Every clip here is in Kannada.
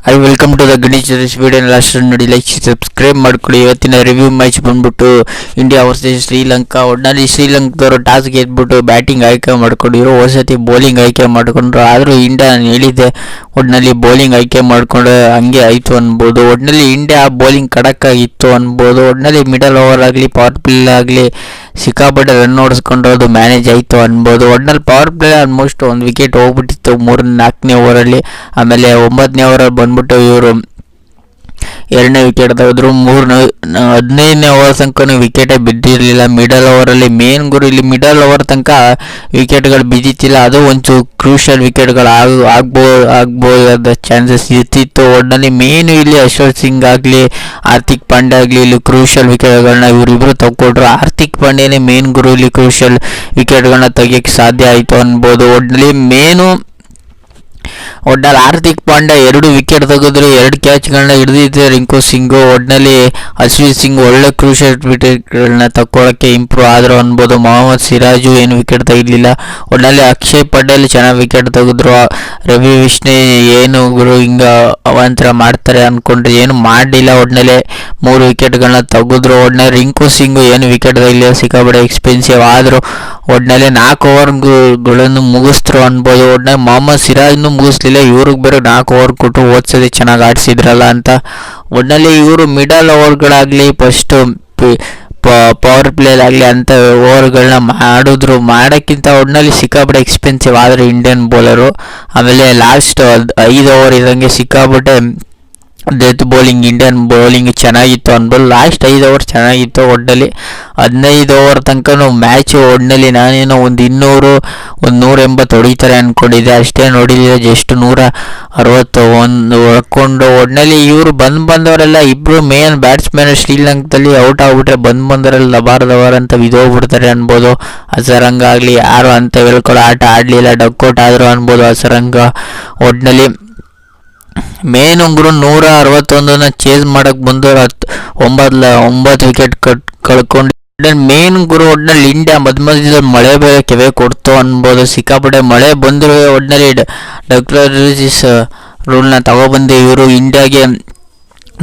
I welcome to the Ganesh video last ನೋಡಿ ಲೈಕ್ ಸಬ್ಸ್ಕ್ರೈಬ್ ಮಾಡ್ಕೊಳ್ಳಿ. ಇವತ್ತಿನ ರಿವ್ಯೂ ಮ್ಯಾಚ್ ಬಂದ್ಬಿಟ್ಟು ಇಂಡಿಯಾ ವರ್ಸಸ್ ಶ್ರೀಲಂಕಾ. ಒಟ್ಟಿನಲ್ಲಿ ಶ್ರೀಲಂಕಾದವರು ಟಾಸ್ ಗೆದ್ಬಿಟ್ಟು ಬ್ಯಾಟಿಂಗ್ ಆಯ್ಕೆ ಮಾಡ್ಕೊಂಡಿದ್ರು, ಹೊಸತಿ ಬೌಲಿಂಗ್ ಆಯ್ಕೆ ಮಾಡ್ಕೊಂಡ್ರು. ಆದರೂ ಇಂಡಿಯಾ ನಾನು ಹೇಳಿದ್ದೆ ಒಟ್ಟಿನಲ್ಲಿ ಬೌಲಿಂಗ್ ಆಯ್ಕೆ ಮಾಡ್ಕೊಂಡು ಹಂಗೆ ಆಯಿತು ಅನ್ಬೋದು. ಒಟ್ಟಿನಲ್ಲಿ ಇಂಡಿಯಾ ಬೌಲಿಂಗ್ ಖಡಕ್ ಆಗಿತ್ತು ಅನ್ಬೋದು. ಒಟ್ಟಿನಲ್ಲಿ ಮಿಡಲ್ ಓವರ್ ಆಗಲಿ ಪವರ್ ಪ್ಲೇ ಆಗಲಿ ಸಿಕ್ಕಾಪಟ್ಟೆ ರನ್ ಓಡಿಸ್ಕೊಂಡು ಅದು ಮ್ಯಾನೇಜ್ ಆಯಿತು ಅನ್ಬೋದು. ಒಟ್ಟಿನಲ್ಲಿ ಪವರ್ ಪ್ಲೇ ಆಲ್ಮೋಸ್ಟ್ ಒಂದು ವಿಕೆಟ್ ಹೋಗ್ಬಿಟ್ಟಿತ್ತು 3-4ನೇ ಓವರಲ್ಲಿ. ಆಮೇಲೆ 9ನೇ ಓವರಲ್ಲಿ ಬಂದ್ಬಿಟ್ಟು ಇವರು 2ನೇ ವಿಕೆಟ್ ತೆಗೆದ್ರು. 15ನೇ ಓವರ್ ತನಕ ವಿಕೆಟೇ ಬಿದ್ದಿರಲಿಲ್ಲ. ಮಿಡಲ್ ಓವರಲ್ಲಿ ಮೇನ್ ಗುರು ಇಲ್ಲಿ ಮಿಡಲ್ ಓವರ್ ತನಕ ವಿಕೆಟ್ಗಳು ಬಿದ್ದಿತ್ತಿಲ್ಲ. ಅದು ಒಂಚೂರು ಕ್ರೂಷಿಯಲ್ ವಿಕೆಟ್ಗಳು ಆಗ್ಬೋದಾದ ಚಾನ್ಸಸ್ ಇರ್ತಿತ್ತು. ಒಟ್ಟಿನಲ್ಲಿ ಮೇನು ಇಲ್ಲಿ ಅಶ್ವಥ್ ಸಿಂಗ್ ಆಗಲಿ ಹಾರ್ದಿಕ್ ಪಾಂಡ್ಯ ಆಗಲಿ ಇಲ್ಲಿ ಕ್ರೂಷಿಯಲ್ ವಿಕೆಟ್ಗಳನ್ನ ಇವರಿಬ್ಬರು ತಗೊಂಡ್ರು. ಹಾರ್ದಿಕ್ ಪಾಂಡ್ಯನೇ ಮೇನ್ ಗುರು ಇಲ್ಲಿ ಕ್ರೂಷಿಯಲ್ ವಿಕೆಟ್ಗಳನ್ನ ತೆಗಿಯೋಕ್ಕೆ ಸಾಧ್ಯ ಆಯಿತು ಅನ್ಬೋದು. ಒಟ್ಟಿನಲ್ಲಿ ಹಾರ್ದಿಕ್ ಪಾಂಡ್ಯ 2 ವಿಕೆಟ್ ತೆಗೆದ್ರು, 2 ಕ್ಯಾಚ್ಗಳನ್ನ ಹಿಡಿದಿದ್ದೆ ರಿಂಕು ಸಿಂಗು. ಒಟ್ಟಿನಲ್ಲಿ ಅಶ್ವಿನ್ ಸಿಂಗ್ ಒಳ್ಳೆ ಕ್ರೂಷಿಯಲ್ ವಿಕೆಟ್ಗಳನ್ನ ತಗೊಳ್ಳೋಕ್ಕೆ ಇಂಪ್ರೂವ್ ಆದರು ಅನ್ಬೋದು. ಮೊಹಮ್ಮದ್ ಸಿರಾಜು ಏನು ವಿಕೆಟ್ ತೆಗಿಲಿಲ್ಲ. ಒಟ್ಟಿನಲ್ಲಿ ಅಕ್ಷಯ್ ಪಟೇಲ್ ಚೆನ್ನಾಗಿ ವಿಕೆಟ್ ತೆಗೆದ್ರು. ರವಿ ವಿಷ್ಣು ಏನು ಗುರು ಹಿಂಗ ಅವಾಂತರ ಮಾಡ್ತಾರೆ ಅಂದ್ಕೊಂಡ್ರೆ ಏನು ಮಾಡಲಿಲ್ಲ. ಒಟ್ಟಿನಲ್ಲಿ 3 ವಿಕೆಟ್ಗಳನ್ನ ತೆಗೆದ್ರು. ಒಟ್ಟಿನಲ್ಲಿ ರಿಂಕು ಸಿಂಗು ಏನು ವಿಕೆಟ್ ತೆಗಿಲಿಲ್ಲ, ಸಿಕ್ಕಾಪಟ್ಟೆ ಎಕ್ಸ್ಪೆನ್ಸಿವ್ ಆದರು. ಒಟ್ಟಿನಲ್ಲಿ 4 ಓವರ್ಗಳನ್ನು ಮುಗಿಸ್ತರು ಅನ್ಬೋದು. ಒಟ್ಟಿನಲ್ಲಿ ಮೊಹಮ್ಮದ್ ಸಿರಾಜ್ನು ಮುಗಿಸ್ಲಿಲ್ಲ, ಇವ್ರಿಗೆ ಬೇರೆ 4 ಓವರ್ ಕೊಟ್ಟು ಓದಿಸೋದೇ ಚೆನ್ನಾಗಿ ಆಡಿಸಿದ್ರಲ್ಲ ಅಂತ. ಒಟ್ಟಿನಲ್ಲಿ ಇವರು ಮಿಡಲ್ ಓವರ್ಗಳಾಗಲಿ ಫಸ್ಟು ಪವರ್ ಪ್ಲೇಲಾಗಲಿ ಅಂಥ ಓವರ್ಗಳನ್ನ ಮಾಡೋಕ್ಕಿಂತ ಒಟ್ಟಿನಲ್ಲಿ ಸಿಕ್ಕಾಪಟ್ಟೆ ಎಕ್ಸ್ಪೆನ್ಸಿವ್ ಆದರೆ ಇಂಡಿಯನ್ ಬೌಲರು. ಆಮೇಲೆ ಲಾಸ್ಟ್ 5 ಓವರ್ ಇದ್ದಂಗೆ ಸಿಕ್ಕಾಪಟ್ಟೆ ಡೆತ್ ಬೌಲಿಂಗ್ ಇಂಡಿಯನ್ ಬೌಲಿಂಗ್ ಚೆನ್ನಾಗಿತ್ತು ಅನ್ಬೋದು. ಲಾಸ್ಟ್ 5 ಓವರ್ ಚೆನ್ನಾಗಿತ್ತು. ಒಟ್ಟಿನಲ್ಲಿ 15 ಓವರ್ ತನಕ ಮ್ಯಾಚು ಒಟ್ಟಿನಲ್ಲಿ ನಾನೇನೋ ಒಂದು 180 ಹೊಡಿತಾರೆ ಅಂದ್ಕೊಂಡಿದ್ದೆ, ಅಷ್ಟೇ ನೋಡಿದ್ರೆ ಜಸ್ಟ್ 161 ಹೊಡ್ಕೊಂಡು. ಒಟ್ಟಿನಲ್ಲಿ ಇವರು ಬಂದವರೆಲ್ಲ ಇಬ್ಬರು ಮೇನ್ ಬ್ಯಾಟ್ಸ್ಮನ್ ಶ್ರೀಲಂಕಾದಲ್ಲಿ ಔಟ್ ಆಗ್ಬಿಟ್ರೆ ಬಂದವರೆಲ್ಲ ಲಬಾರ್ದವರ್ ಅಂತ ಬಿದ್ದೋಗ್ಬಿಡ್ತಾರೆ ಅನ್ಬೋದು. ಅಸರಂಗ ಆಗಲಿ ಯಾರು ಅಂತ ಹೇಳ್ಕೊಳ್ಳೋ ಆಟ ಆಡಲಿಲ್ಲ, ಡಕ್ಔಟ್ ಆದರು ಅನ್ಬೋದು ಅಸರಂಗ. ಒಟ್ಟಿನಲ್ಲಿ ಮೇನ್ ಉಂಗ್ರು 161ನ ಚೇಸ್ ಮಾಡಕ್ಕೆ ಬಂದವರು 9 ವಿಕೆಟ್ ಕಳ್ಕೊಂಡು ಮೇನ್ ಗುರು. ಒಟ್ಟಿನಲ್ಲಿ ಇಂಡಿಯಾ ಮಧ್ಯದಲ್ಲಿ ಮಳೆ ಬೇರೆ ಕೆವೆ ಕೊಡ್ತು ಅನ್ಬೋದು. ಸಿಕ್ಕಾಪಟ್ಟೆ ಮಳೆ ಬಂದರು. ಒಟ್ಟಿನಲ್ಲಿ ಡೆಕ್ಲರೇಷನ್ಸ್ ರೂಲ್ನ ತಗೊಬಂದು ಇವರು ಇಂಡಿಯಾಗೆ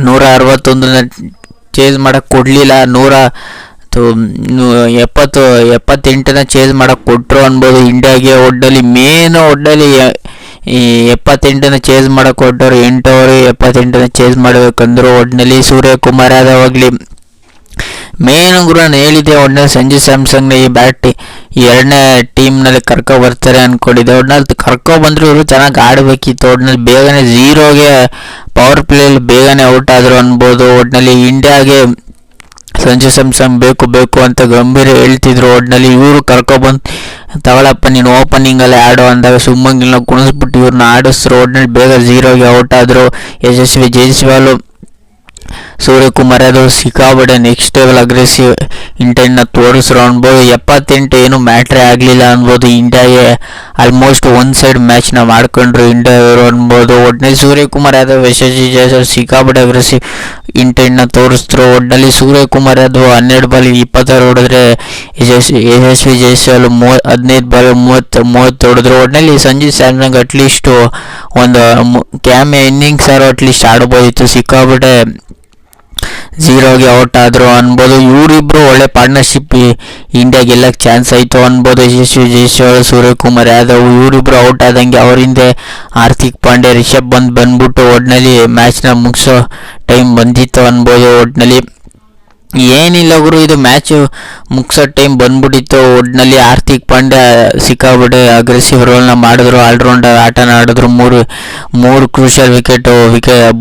161ನ ಚೇಸ್ ಮಾಡಕ್ಕೆ ಕೊಡಲಿಲ್ಲ, 178ನ ಚೇಸ್ ಮಾಡಕ್ಕೆ ಕೊಟ್ಟರು ಅನ್ಬೋದು ಇಂಡಿಯಾಗೆ. ಒಟ್ಟಿನಲ್ಲಿ ಈ 78ನ ಚೇಸ್ ಮಾಡಕ್ಕೆ ಕೊಟ್ಟರು. 8 ಓವರ್ 78ನ ಚೇಸ್ ಮಾಡಬೇಕಂದ್ರು. ಒಟ್ಟಿನಲ್ಲಿ ಸೂರ್ಯಕುಮಾರ್ ಯಾದವ್ ಆಗಲಿ ಮೇನ್ ಗುರು ನಾನು ಹೇಳಿದ್ದೆ. ಒಟ್ಟಿನಲ್ಲಿ ಸಂಜು ಸ್ಯಾಮ್ಸಂಗ್ನ ಈ 2ನೇ ಟೀಮ್ನಲ್ಲಿ ಬರ್ತಾರೆ ಅಂದ್ಕೊಂಡಿದ್ದೆ. ಒಟ್ಟಿನಲ್ಲಿ ಬಂದರು, ಇವರು ಚೆನ್ನಾಗಿ ಆಡಬೇಕಿತ್ತು. ಒಟ್ಟಿನಲ್ಲಿ ಬೇಗನೆ 0ಗೆ ಪವರ್ ಪ್ಲೇಯಲ್ಲಿ ಬೇಗನೆ ಔಟ್ ಆದರು ಅನ್ಬೋದು. ಒಟ್ಟಿನಲ್ಲಿ ಇಂಡಿಯಾಗೆ ಸಂಜು ಸ್ಯಾಮ್ಸಂಗ್ ಬೇಕು ಅಂತ ಗಂಭೀರ ಹೇಳ್ತಿದ್ರು. ಒಟ್ಟಿನಲ್ಲಿ ಇವರು ಕರ್ಕೊಬಂದು ತಗೊಳಪ್ಪ ನೀನು ಓಪನಿಂಗಲ್ಲಿ ಆಡೋ ಅಂದಾಗ ಸುಮ್ಮನ್ ಗಿಲ್ನ ಕುಣಿಸ್ಬಿಟ್ಟು ಇವ್ರನ್ನ ಆಡಿಸ್ರು. ಒಟ್ಟಿನಲ್ಲಿ ಬೇಗ 0ಗೆ ಔಟ್ ಆದರು. ಯಶಸ್ವಿ ಜೈಸ್ವಾಲ್ ಸೂರ್ಯಕುಮಾರ್ ಯಾದವ್ ಸಿಕ್ಕಾಪಟ್ಟೆ ನೆಕ್ಸ್ಟ್ ಲೆವೆಲ್ ಅಗ್ರೆಸಿವ್ ಇಂಟೆಂಟ್ನ ತೋರಿಸ್ರು ಅನ್ಬೋದು. 78 ಏನು ಮ್ಯಾಟ್ರೇ ಆಗಲಿಲ್ಲ ಅನ್ಬೋದು. ಇಂಡಿಯಾಗೆ ಆಲ್ಮೋಸ್ಟ್ ಒನ್ ಸೈಡ್ ಮ್ಯಾಚ್ನ ಮಾಡ್ಕೊಂಡ್ರು ಇಂಡಿಯಾದವರು ಅನ್ಬೋದು. ಒಟ್ಟಿನಲ್ಲಿ ಸೂರ್ಯಕುಮಾರ್ ಯಾದವ್ ಯಶಸ್ವಿ ಜೈಸ್ವಾಲ್ ಸಿಕ್ಕಾಪಟ್ಟೆ ಅಗ್ರೆಸಿವ್ ಇಂಟೆಂಟ್ನ ತೋರಿಸಿದ್ರು. ಒಟ್ಟಿನಲ್ಲಿ ಸೂರ್ಯಕುಮಾರ್ ಯಾದವ್ 12 ಬಾಲಿಗೆ 26 ಹೊಡೆದ್ರೆ ಯಶಸ್ವಿ ಜೈಸ್ವಾಲ್ 15 ಬಾಲಿಗೆ 30 ಹೊಡೆದ್ರು. ಒಟ್ಟಿನಲ್ಲಿ ಸಂಜು ಸ್ಯಾಮ್ಸಂಗ್ ಅಟ್ಲೀಸ್ಟ್ ಒಂದು ಕ್ಯಾಮೆ ಇನ್ನಿಂಗ್ಸ್ ಅಟ್ಲೀಸ್ಟ್ ಆಡ್ಬೋದಿತ್ತು. ಸಿಕ್ಕಾಪಟ್ಟೆ 0ಗೆ ಔಟ್ ಆದರು ಅನ್ಬೋದು. ಇವರಿಬ್ಬರು ಒಳ್ಳೆ ಪಾರ್ಟ್ನರ್ಶಿಪ್ ಇಂಡಿಯಾ ಗೆಲ್ಲಕ್ಕೆ ಚಾನ್ಸ್ ಆಯಿತು ಅನ್ಬೋದು. ಯಶಸ್ವಿ ಜೈಸ್ವಾಲ್ ಸೂರ್ಯಕುಮಾರ್ ಯಾದವ್ ಇವರಿಬ್ಬರು ಔಟ್ ಆದಂಗೆ ಅವ್ರ ಹಿಂದೆ ಹಾರ್ದಿಕ್ ಪಾಂಡ್ಯ ರಿಷಬ್ ಬಂದ್ಬಿಟ್ಟು ಒಟ್ಟಿನಲ್ಲಿ ಮ್ಯಾಚ್ನ ಮುಗಿಸೋ ಟೈಮ್ ಬಂದಿತ್ತು ಅನ್ಬೋದು. ಒಟ್ಟಿನಲ್ಲಿ ಏನಿಲ್ಲ ಗುರು, ಇದು ಮ್ಯಾಚು ಮುಗಿಸೋ ಟೈಮ್ ಬಂದ್ಬಿಟ್ಟಿತ್ತು. ಒಟ್ಟಿನಲ್ಲಿ ಹಾರ್ದಿಕ್ ಪಾಂಡ್ಯ ಸಿಕ್ಕಾಪಟ್ಟೆ ಅಗ್ರೆಸಿವ್ ರೋಲ್ನ ಮಾಡಿದ್ರು, ಆಲ್ರೌಂಡರ್ ಆಟನ ಆಡಿದ್ರು. 3 ಕ್ರೂಷಿಯಲ್ ವಿಕೆಟ್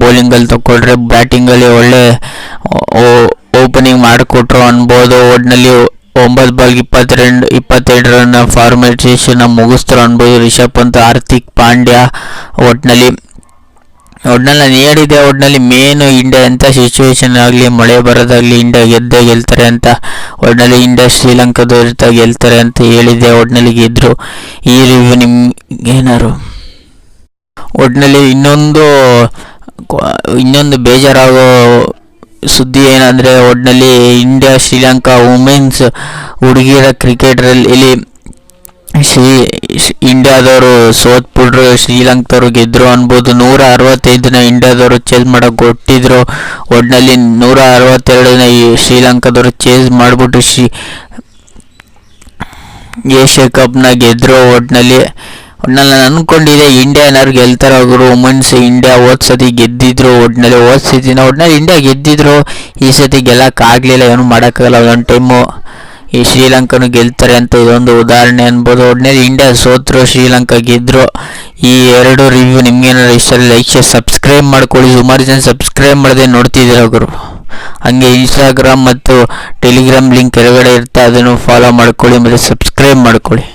ಬೌಲಿಂಗಲ್ಲಿ ತಗೊಂಡ್ರೆ ಬ್ಯಾಟಿಂಗಲ್ಲಿ ಒಳ್ಳೆ ಓಪನಿಂಗ್ ಮಾಡಿಕೊಟ್ರು ಅನ್ಬೋದು. ಒಟ್ಟಿನಲ್ಲಿ 9 ಬಾಲ್ಗೆ 22 ರನ್ ಫಾರ್ಮೇಷನ್ ಮುಗಿಸ್ತರು ಅನ್ಬೋದು ರಿಷಬ್ ಪಂತ್, ಹಾರ್ದಿಕ್ ಪಾಂಡ್ಯ. ಒಟ್ಟಿನಲ್ಲಿ ನಾನು ಹೇಳಿದ್ದೆ, ಒಟ್ಟಿನಲ್ಲಿ ಮೇನು ಇಂಡಿಯಾ ಎಂಥ ಸಿಚುವೇಶನ್ ಆಗಲಿ ಮಳೆ ಬರೋದಾಗಲಿ ಇಂಡಿಯಾ ಗೆಲ್ತಾರೆ ಅಂತ. ಒಟ್ಟಿನಲ್ಲಿ ಇಂಡಿಯಾ ಶ್ರೀಲಂಕಾದ ವಿರುದ್ಧ ಗೆಲ್ತಾರೆ ಅಂತ ಹೇಳಿದ್ದೆ. ಒಟ್ಟಿನಲ್ಲಿ ಗೆದ್ದರು. ಈ ರಿವ್ಯೂ ನಿಮ್ಗೇನಾರು ಒಟ್ಟಿನಲ್ಲಿ ಇನ್ನೊಂದು ಬೇಜಾರಾಗೋ ಸುದ್ದಿ ಏನಂದರೆ, ಒಟ್ಟಿನಲ್ಲಿ ಇಂಡಿಯಾ ಶ್ರೀಲಂಕಾ ವುಮೆನ್ಸ್ ಹುಡುಗಿಯರ ಕ್ರಿಕೆಟ್ರಲ್ಲಿ ಇಂಡಿಯಾದವರು ಸೋತ್ಬಿಟ್ರು, ಶ್ರೀಲಂಕಾದವರು ಗೆದ್ರು ಅನ್ಬೋದು. 165 ದಿನ ಇಂಡಿಯಾದವರು ಚೇಸ್ ಮಾಡೋಕೆ ಕೊಟ್ಟಿದ್ರು. ಒಟ್ಟಿನಲ್ಲಿ 162 ದಿನ ಈ ಶ್ರೀಲಂಕಾದವರು ಚೇಸ್ ಮಾಡಿಬಿಟ್ಟು ಏಷ್ಯಾ ಕಪ್ನ ಗೆದ್ರು. ಒಟ್ಟಿನಲ್ಲಿ ನಾನು ಅಂದ್ಕೊಂಡಿದ್ದೆ ಇಂಡಿಯಾ ಏನಾದ್ರು ಗೆಲ್ತಾರೆ ಅವರು. ವುಮೆನ್ಸ್ ಇಂಡಿಯಾ ಸತಿ ಗೆದ್ದಿದ್ರು. ಒಟ್ಟಿನಲ್ಲಿ ಇಂಡಿಯಾ ಗೆದ್ದಿದ್ರು. ಈ ಸತಿ ಗೆಲ್ಲಕ್ಕಾಗಲಿಲ್ಲ, ಏನು ಮಾಡೋಕ್ಕಾಗಲ್ಲ. ಒಂದು ಟೈಮು ಈ ಶ್ರೀಲಂಕಾನು ಗೆಲ್ತಾರೆ ಅಂತ ಇದೊಂದು ಉದಾಹರಣೆ ಅನ್ಬೋದು. ಒಟ್ಟಿನಲ್ಲಿ ಇಂಡಿಯಾ ಸೋತರು, ಶ್ರೀಲಂಕಾ ಗೆದ್ದರು. ಈ ಎರಡು ರಿವ್ಯೂ ನಿಮ್ಗೇನಾದ್ರು ಇಷ್ಟ ಲೈಕ್ ಶೇರ್ ಸಬ್ಸ್ಕ್ರೈಬ್ ಮಾಡ್ಕೊಳ್ಳಿ. ಸುಮಾರು ಜನ ಸಬ್ಸ್ಕ್ರೈಬ್ ಮಾಡದೆ ನೋಡ್ತಿದ್ದೀರ ಅವರು. ಹಂಗೆ ಇನ್ಸ್ಟಾಗ್ರಾಮ್ ಮತ್ತು ಟೆಲಿಗ್ರಾಮ್ ಲಿಂಕ್ ಕೆಳಗಡೆ ಇರುತ್ತೆ, ಅದನ್ನು ಫಾಲೋ ಮಾಡ್ಕೊಳ್ಳಿ ಮತ್ತು ಸಬ್ಸ್ಕ್ರೈಬ್ ಮಾಡ್ಕೊಳ್ಳಿ.